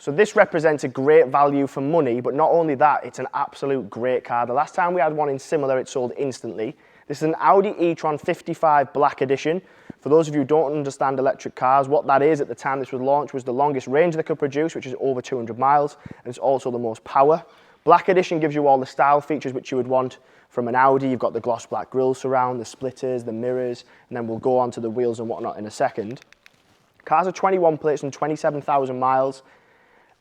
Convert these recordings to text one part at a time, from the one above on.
So this represents a great value for money, but not only that, it's an absolute great car. The last time we had one in similar, it sold instantly. This is an Audi E-tron 55 Black Edition. For those of you who don't understand electric cars, what that is at the time this was launched was the longest range they could produce, which is over 200 miles, and it's also the most power. Black Edition gives you all the style features which you would want from an Audi. You've got the gloss black grille surround, the splitters, the mirrors, and then we'll go on to the wheels and whatnot in a second. Cars are 21 plates and 27,000 miles.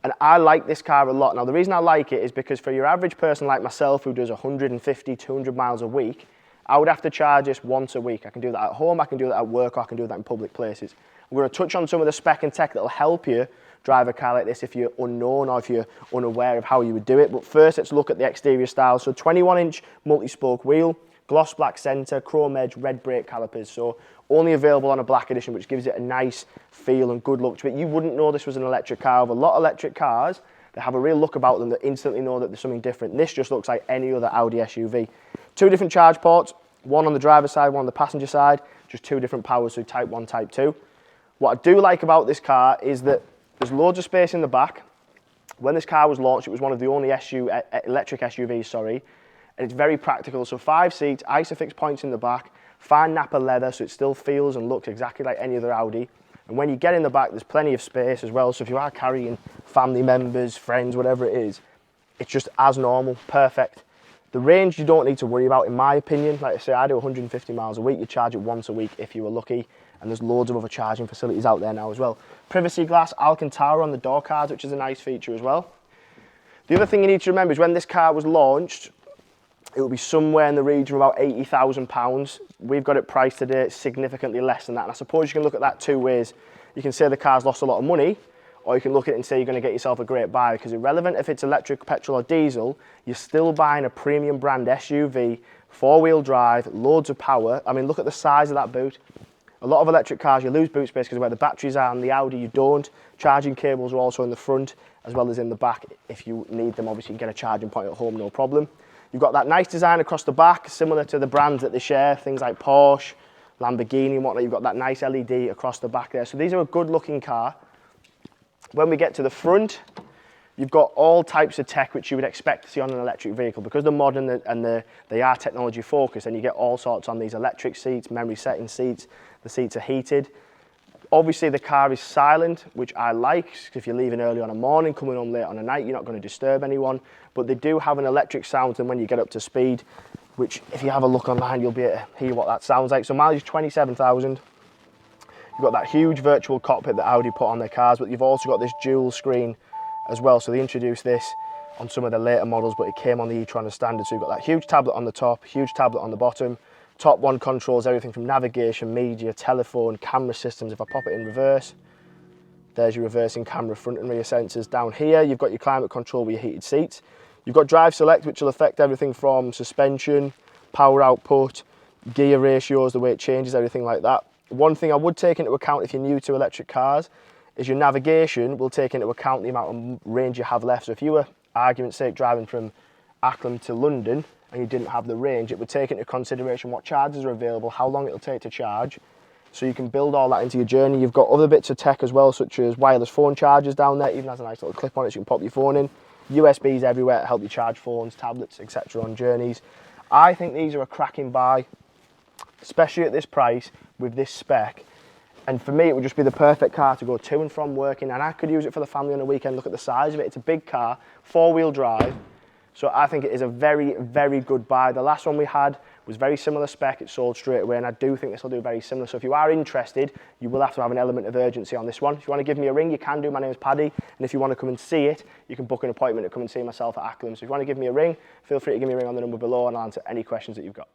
And I like this car a lot. Now, the reason I like it is because for your average person like myself who does 150, 200 miles a week, I would have to charge this once a week. I can do that at home, I can do that at work, or I can do that in public places. We're going to touch on some of the spec and tech that will help you drive a car like this if you're unknown or if you're unaware of how you would do it. But first, let's look at the exterior style. So 21-inch multi-spoke wheel, gloss black centre, chrome edge, red brake calipers. So only available on a Black Edition, which gives it a nice feel and good look to it. You wouldn't know this was an electric car. With a lot of electric cars, they have a real look about them that instantly know that there's something different. This just looks like any other Audi SUV. Two different charge ports, one on the driver's side, one on the passenger side, just two different powers, so type 1, type 2. What I do like about this car is that there's loads of space in the back. When this car was launched, it was one of the only electric SUVs, and it's very practical. So 5 seats, ISOFIX points in the back, fine Napa leather, so it still feels and looks exactly like any other Audi. And when you get in the back, there's plenty of space as well. So if you are carrying family members, friends, whatever it is, it's just as normal, perfect. The range you don't need to worry about, in my opinion. Like I say, I do 150 miles a week. You charge it once a week if you were lucky. And there's loads of other charging facilities out there now as well. Privacy glass Alcantara on the door cards, which is a nice feature as well. The other thing you need to remember is when this car was launched, it will be somewhere in the region of about £80,000. We've got it priced today significantly less than that. And I suppose you can look at that two ways. You can say the car's lost a lot of money, or you can look at it and say you're going to get yourself a great buy, because irrelevant if it's electric, petrol or diesel, you're still buying a premium brand SUV, 4-wheel drive, loads of power. I mean, look at the size of that boot. A lot of electric cars, you lose boot space because of where the batteries are. On the Audi, you don't. Charging cables are also in the front as well as in the back. If you need them, obviously you can get a charging point at home, no problem. You've got that nice design across the back, similar to the brands that they share, things like Porsche, Lamborghini and whatnot. You've got that nice LED across the back there. So these are a good looking car. When we get to the front, you've got all types of tech which you would expect to see on an electric vehicle. Because they're modern and they are technology focused, and you get all sorts on these electric seats, memory setting seats, the seats are heated. Obviously the car is silent, which I like. If you're leaving early on a morning, coming home late on a night, you're not going to disturb anyone. But they do have an electric sound to them when you get up to speed, which if you have a look online, you'll be able to hear what that sounds like. So mileage 27,000. You've got that huge virtual cockpit that Audi put on their cars, but you've also got this dual screen as well. So they introduced this on some of the later models, but it came on the e-tron as standard. So you've got that huge tablet on the top, huge tablet on the bottom. Top one controls everything from navigation, media, telephone, camera systems. If I pop it in reverse, there's your reversing camera, front and rear sensors. Down here, you've got your climate control with your heated seats. You've got drive select, which will affect everything from suspension, power output, gear ratios, the way it changes, everything like that. One thing I would take into account if you're new to electric cars is your navigation will take into account the amount of range you have left. So if you were, argument's sake, driving from Acklam to London and you didn't have the range, it would take into consideration what chargers are available, how long it'll take to charge. So you can build all that into your journey. You've got other bits of tech as well, such as wireless phone chargers down there, even has a nice little clip on it so you can pop your phone in. USBs everywhere to help you charge phones, tablets, etc. on journeys. I think these are a cracking buy, especially at this price with this spec. And for me, it would just be the perfect car to go to and from working, and I could use it for the family on a weekend. Look at the size of it. It's a big car, 4-wheel drive. So I think it is a very, very good buy. The last one we had was very similar spec. It sold straight away, and I do think this will do very similar. So if you are interested, you will have to have an element of urgency on this one. If you want to give me a ring, you can do. My name is Paddy. And if you want to come and see it, you can book an appointment to come and see myself at Acklam. So if you want to give me a ring, feel free to give me a ring on the number below, and I'll answer any questions that you've got.